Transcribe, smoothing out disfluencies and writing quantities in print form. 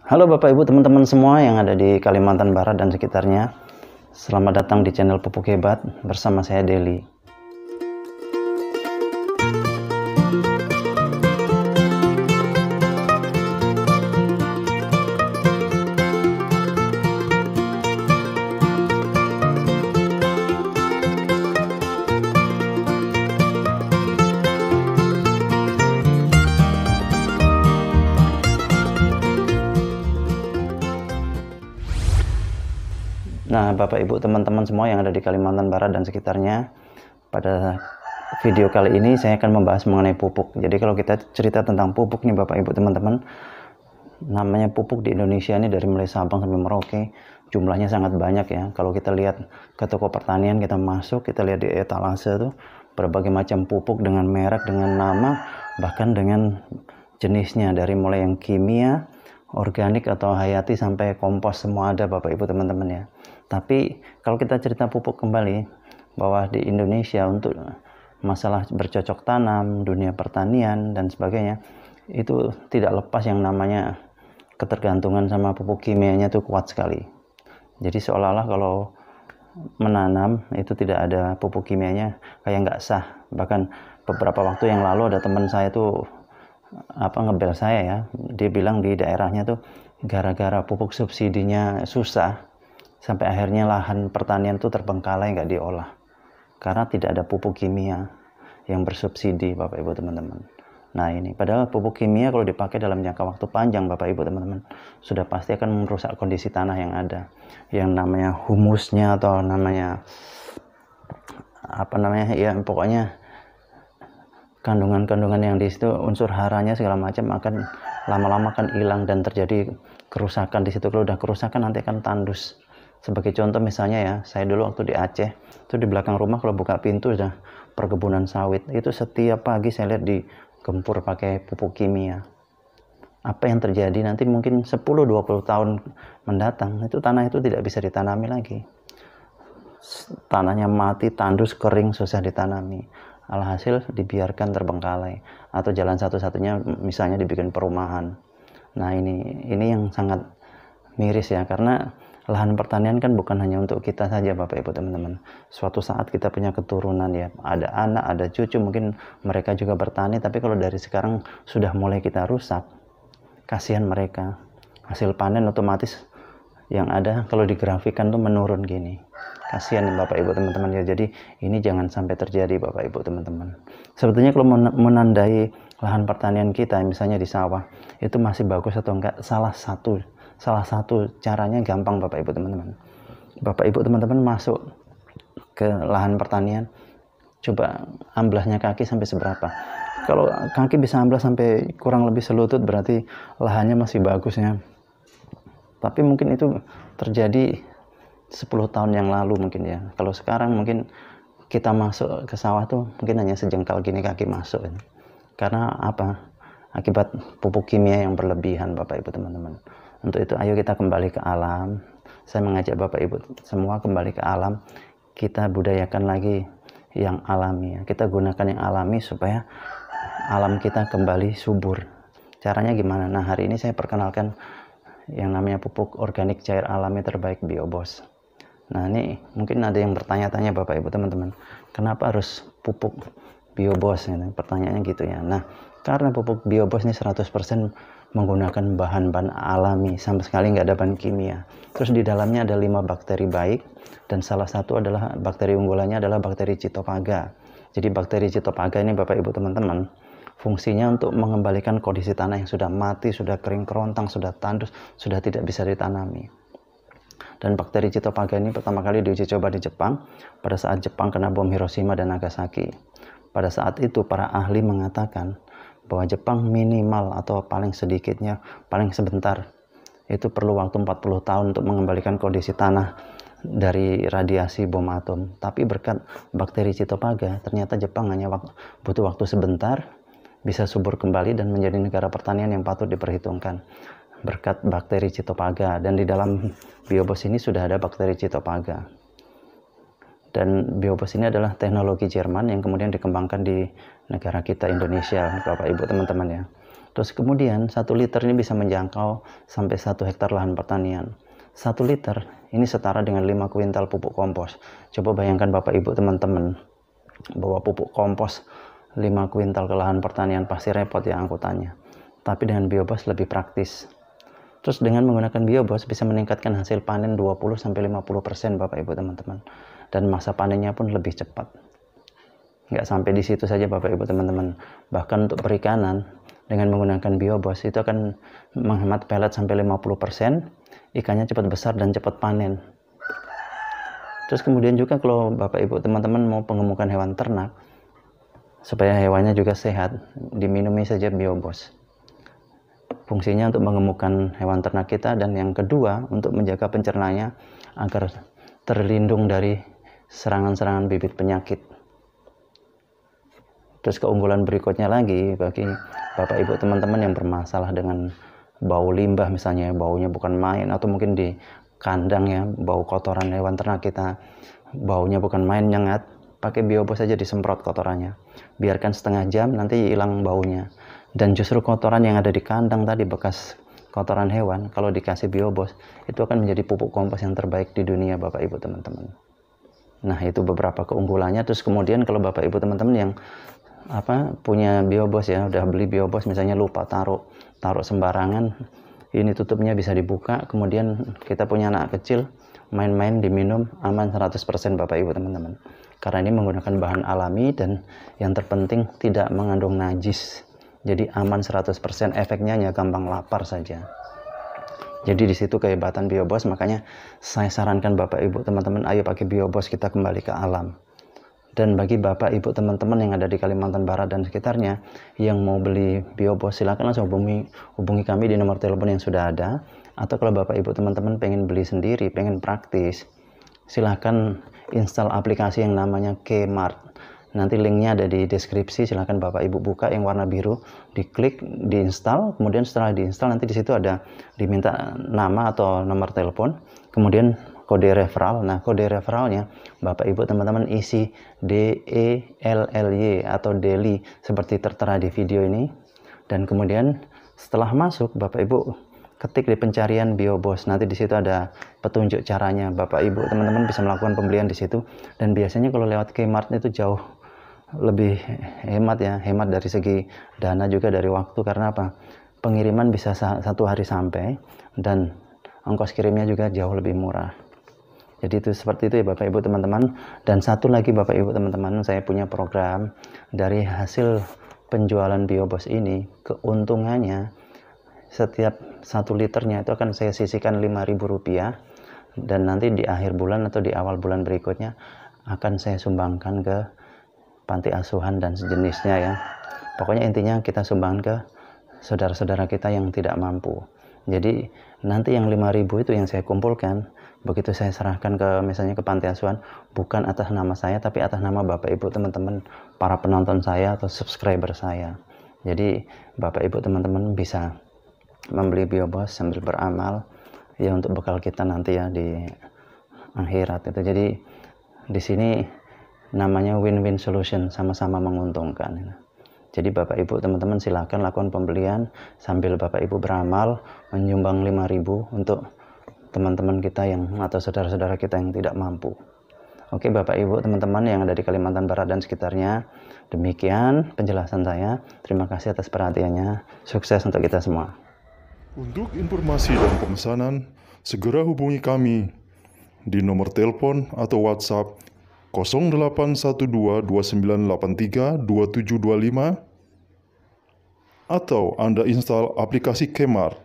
Halo Bapak Ibu teman-teman semua yang ada di Kalimantan Barat dan sekitarnya. Selamat datang di channel Pupuk Hebat bersama saya Deli. Nah, Bapak Ibu teman-teman semua yang ada di Kalimantan Barat dan sekitarnya, pada video kali ini saya akan membahas mengenai pupuk. Jadi kalau kita cerita tentang pupuk nih Bapak Ibu teman-teman, namanya pupuk di Indonesia ini dari mulai Sabang sampai Merauke jumlahnya sangat banyak ya. Kalau kita lihat ke toko pertanian, kita masuk, kita lihat di etalase tuh berbagai macam pupuk dengan merek, dengan nama, bahkan dengan jenisnya, dari mulai yang kimia, organik atau hayati sampai kompos, semua ada Bapak Ibu teman-teman ya. Tapi kalau kita cerita pupuk kembali, bahwa di Indonesia untuk masalah bercocok tanam, dunia pertanian dan sebagainya, itu tidak lepas yang namanya ketergantungan sama pupuk kimianya itu kuat sekali. Jadi seolah-olah kalau menanam itu tidak ada pupuk kimianya kayak nggak sah. Bahkan beberapa waktu yang lalu ada teman saya tuh ngebel saya ya, dia bilang di daerahnya tuh gara-gara pupuk subsidinya susah, sampai akhirnya lahan pertanian tuh terbengkalai, nggak diolah karena tidak ada pupuk kimia yang bersubsidi Bapak Ibu teman-teman. Nah ini padahal pupuk kimia kalau dipakai dalam jangka waktu panjang Bapak Ibu teman-teman, sudah pasti akan merusak kondisi tanah yang ada, yang namanya humusnya atau namanya ya, pokoknya kandungan-kandungan yang di situ, unsur haranya segala macam akan lama-lama akan hilang dan terjadi kerusakan di situ. Kalau udah kerusakan nanti akan tandus. Sebagai contoh misalnya ya, saya dulu waktu di Aceh itu di belakang rumah kalau buka pintu sudah perkebunan sawit. Itu setiap pagi saya lihat digempur pakai pupuk kimia. Apa yang terjadi nanti mungkin 10-20 tahun mendatang, itu tanah itu tidak bisa ditanami lagi. Tanahnya mati, tandus, kering, susah ditanami. Alhasil dibiarkan terbengkalai, atau jalan satu-satunya misalnya dibikin perumahan. Nah ini yang sangat miris ya, karena lahan pertanian kan bukan hanya untuk kita saja Bapak Ibu teman-teman. Suatu saat kita punya keturunan ya, ada anak, ada cucu, mungkin mereka juga bertani, tapi kalau dari sekarang sudah mulai kita rusak, kasihan mereka. Hasil panen otomatis yang ada kalau digrafikan tuh menurun gini. Kasihan Bapak Ibu teman-teman ya. Jadi ini jangan sampai terjadi Bapak Ibu teman-teman. Sebetulnya kalau menandai lahan pertanian kita misalnya di sawah, itu masih bagus atau enggak, salah satu caranya gampang Bapak Ibu teman-teman. Bapak Ibu teman-teman masuk ke lahan pertanian, coba amblahnya kaki sampai seberapa. Kalau kaki bisa amblas sampai kurang lebih selutut, berarti lahannya masih bagus ya. Tapi mungkin itu terjadi 10 tahun yang lalu mungkin ya. Kalau sekarang mungkin kita masuk ke sawah tuh mungkin hanya sejengkal gini kaki masuk ya. Karena apa? Akibat pupuk kimia yang berlebihan Bapak Ibu teman-teman. Untuk itu ayo kita kembali ke alam. Saya mengajak Bapak Ibu semua kembali ke alam. Kita budayakan lagi yang alami ya. Kita gunakan yang alami supaya alam kita kembali subur. Caranya gimana? Nah hari ini saya perkenalkan yang namanya pupuk organik cair alami terbaik Biobos. Nah ini mungkin ada yang bertanya-tanya Bapak Ibu teman-teman, kenapa harus pupuk Biobos? Pertanyaannya gitu ya. Nah karena pupuk Biobos ini 100% menggunakan bahan-bahan alami, sama sekali nggak ada bahan kimia. Terus di dalamnya ada 5 bakteri baik, dan salah satu adalah bakteri unggulannya adalah bakteri Cytophaga. Jadi bakteri Cytophaga ini Bapak Ibu teman-teman, fungsinya untuk mengembalikan kondisi tanah yang sudah mati, sudah kering kerontang, sudah tandus, sudah tidak bisa ditanami. Dan bakteri Cytophaga ini pertama kali diuji coba di Jepang pada saat Jepang kena bom Hiroshima dan Nagasaki. Pada saat itu para ahli mengatakan bahwa Jepang minimal atau paling sedikitnya, paling sebentar, itu perlu waktu 40 tahun untuk mengembalikan kondisi tanah dari radiasi bom atom. Tapi berkat bakteri Cytophaga, ternyata Jepang hanya butuh waktu sebentar, bisa subur kembali dan menjadi negara pertanian yang patut diperhitungkan. Berkat bakteri Cytophaga, dan di dalam Biobos ini sudah ada bakteri Cytophaga. Dan Biobos ini adalah teknologi Jerman yang kemudian dikembangkan di negara kita Indonesia Bapak Ibu teman-teman ya. Terus kemudian 1 liter ini bisa menjangkau sampai 1 hektar lahan pertanian. 1 liter ini setara dengan 5 kuintal pupuk kompos. Coba bayangkan Bapak Ibu teman-teman, bawa pupuk kompos 5 kuintal ke lahan pertanian, pasti repot ya angkutannya. Tapi dengan biobos lebih praktis. Terus dengan menggunakan biobos bisa meningkatkan hasil panen 20-50% Bapak Ibu teman-teman. Dan masa panennya pun lebih cepat. Nggak sampai di situ saja Bapak Ibu teman-teman. Bahkan untuk perikanan, dengan menggunakan biobos itu akan menghemat pelet sampai 50%, ikannya cepat besar dan cepat panen. Terus kemudian juga kalau Bapak Ibu teman-teman mau pengemukan hewan ternak, supaya hewannya juga sehat, diminumi saja biobos. Fungsinya untuk mengemukkan hewan ternak kita, dan yang kedua untuk menjaga pencernanya agar terlindung dari serangan-serangan bibit penyakit. Terus keunggulan berikutnya lagi bagi Bapak Ibu teman-teman yang bermasalah dengan bau limbah misalnya, baunya bukan main, atau mungkin di kandang ya, bau kotoran hewan ternak kita, baunya bukan main, nyengat, pakai biobos saja disemprot kotorannya. Biarkan setengah jam, nanti hilang baunya. Dan justru kotoran yang ada di kandang tadi, bekas kotoran hewan, kalau dikasih biobos, itu akan menjadi pupuk kompos yang terbaik di dunia Bapak Ibu teman-teman. Nah, itu beberapa keunggulannya. Terus kemudian kalau Bapak Ibu teman-teman yang punya biobos ya, udah beli biobos misalnya lupa taruh sembarangan, ini tutupnya bisa dibuka, kemudian kita punya anak kecil, main-main diminum, aman 100% Bapak Ibu teman-teman. Karena ini menggunakan bahan alami dan yang terpenting tidak mengandung najis. Jadi aman 100%, efeknya hanya gampang lapar saja. Jadi di situ kehebatan biobos, makanya saya sarankan Bapak Ibu teman-teman, ayo pakai biobos, kita kembali ke alam. Dan bagi Bapak Ibu teman-teman yang ada di Kalimantan Barat dan sekitarnya yang mau beli biobos, silakan langsung hubungi kami di nomor telepon yang sudah ada. Atau kalau Bapak Ibu teman-teman pengen beli sendiri, pengen praktis, silakan install aplikasi yang namanya Kmart. Nanti linknya ada di deskripsi, silakan Bapak Ibu buka yang warna biru, diklik, diinstal, kemudian setelah diinstal nanti di situ ada diminta nama atau nomor telepon, kemudian kode referral. Nah, kode referralnya Bapak Ibu teman-teman isi DELLY atau DELY seperti tertera di video ini. Dan kemudian setelah masuk, Bapak Ibu ketik di pencarian biobos. Nanti di situ ada petunjuk caranya. Bapak Ibu teman-teman bisa melakukan pembelian di situ. Dan biasanya kalau lewat Kmart itu jauh lebih hemat ya, hemat dari segi dana juga dari waktu. Karena apa? Pengiriman bisa 1 hari sampai dan ongkos kirimnya juga jauh lebih murah. Jadi itu seperti itu ya Bapak Ibu teman-teman. Dan satu lagi Bapak Ibu teman-teman, saya punya program dari hasil penjualan biobos ini, keuntungannya setiap 1 liternya itu akan saya sisihkan Rp5.000, dan nanti di akhir bulan atau di awal bulan berikutnya akan saya sumbangkan ke panti asuhan dan sejenisnya ya. Pokoknya intinya kita sumbangkan ke saudara-saudara kita yang tidak mampu. Jadi nanti yang 5.000 itu yang saya kumpulkan, begitu saya serahkan ke misalnya ke panti asuhan, bukan atas nama saya tapi atas nama Bapak Ibu teman-teman, para penonton saya atau subscriber saya. Jadi Bapak Ibu teman-teman bisa membeli biobos sambil beramal ya untuk bekal kita nanti ya di akhirat itu. Jadi di sini namanya win-win solution, sama-sama menguntungkan. Jadi Bapak Ibu teman-teman silakan lakukan pembelian sambil Bapak Ibu beramal menyumbang 5.000 untuk teman-teman kita yang atau saudara-saudara kita yang tidak mampu. Oke Bapak Ibu teman-teman yang ada di Kalimantan Barat dan sekitarnya, demikian penjelasan saya. Terima kasih atas perhatiannya. Sukses untuk kita semua. Untuk informasi dan pemesanan, segera hubungi kami di nomor telepon atau WhatsApp 081229832725 atau Anda install aplikasi Kmart.